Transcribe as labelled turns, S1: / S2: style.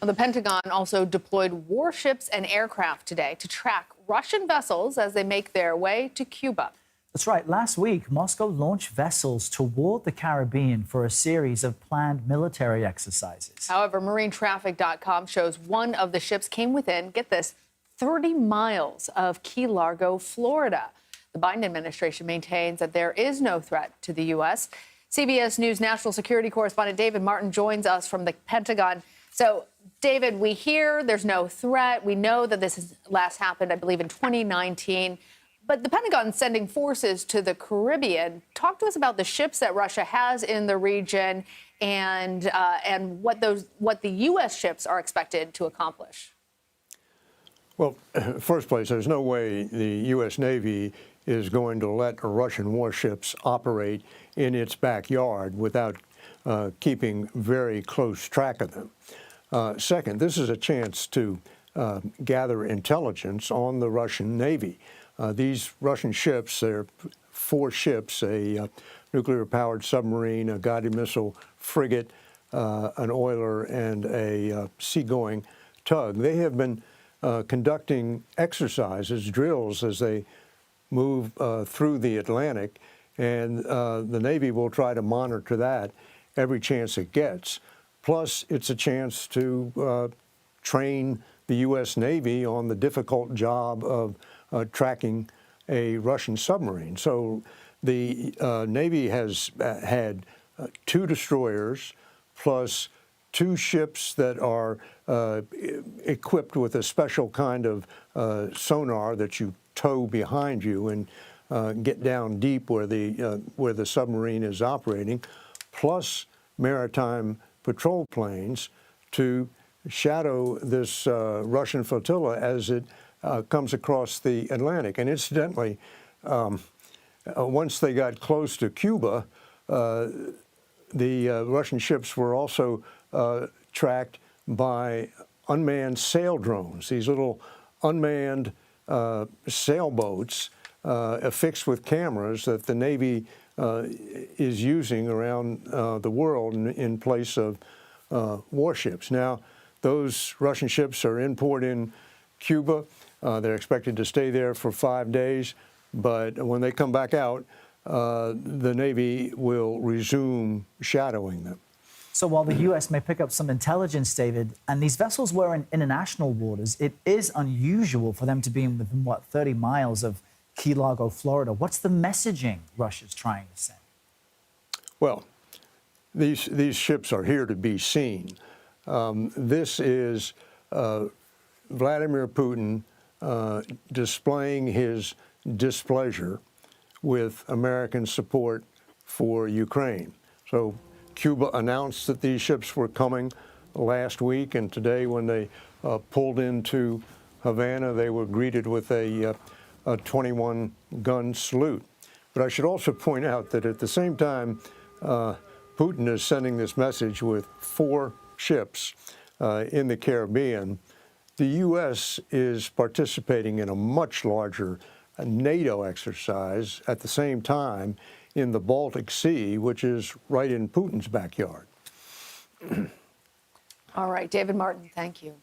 S1: The Pentagon also deployed warships and aircraft today to track Russian vessels as they make their way to Cuba.
S2: That's right. Last week, Moscow launched vessels toward the Caribbean for a series of planned military exercises.
S1: However, marinetraffic.com shows one of the ships came within, get this, 30 miles of Key Largo, Florida. The Biden administration maintains that there is no threat to the U.S. CBS News national security correspondent David Martin joins us from the Pentagon. So, David, we hear there's no threat. We know that this has last happened, I believe, in 2019. But the Pentagon sending forces to the Caribbean. Talk to us about the ships that Russia has in the region and what the U.S. ships are expected to accomplish.
S3: Well, first place, there's no way the U.S. Navy is going to let Russian warships operate in its backyard without keeping very close track of them. Second, this is a chance to gather intelligence on the Russian Navy. These Russian ships, there are 4 ships, a nuclear-powered submarine, a guided missile frigate, an oiler, and a seagoing tug. They have been conducting exercises, drills, as they move through the Atlantic, and the Navy will try to monitor that every chance it gets. Plus, it's a chance to train the U.S. Navy on the difficult job of tracking a Russian submarine. So the Navy has had 2 destroyers plus 2 ships that are equipped with a special kind of sonar that you tow behind you and get down deep where the submarine is operating, plus maritime patrol planes to shadow this Russian flotilla as it comes across the Atlantic. And incidentally, once they got close to Cuba, the Russian ships were also tracked by unmanned sail drones, these little unmanned sailboats affixed with cameras that the Navy is using around the world in place of warships. Now, those Russian ships are in port in Cuba. They're expected to stay there for 5 days, but when they come back out, the Navy will resume shadowing them.
S2: So while the U.S. may pick up some intelligence, David, and these vessels were in international waters, it is unusual for them to be within, 30 miles of Key Largo, Florida. What's the messaging Russia's trying to send?
S3: Well, these ships are here to be seen. This is Vladimir Putin displaying his displeasure with American support for Ukraine. So Cuba announced that these ships were coming last week, and today when they pulled into Havana, they were greeted with a 21-gun salute. But I should also point out that at the same time, Putin is sending this message with 4 ships in the Caribbean. The U.S. is participating in a much larger NATO exercise at the same time in the Baltic Sea, which is right in Putin's backyard.
S1: All right, David Martin, thank you.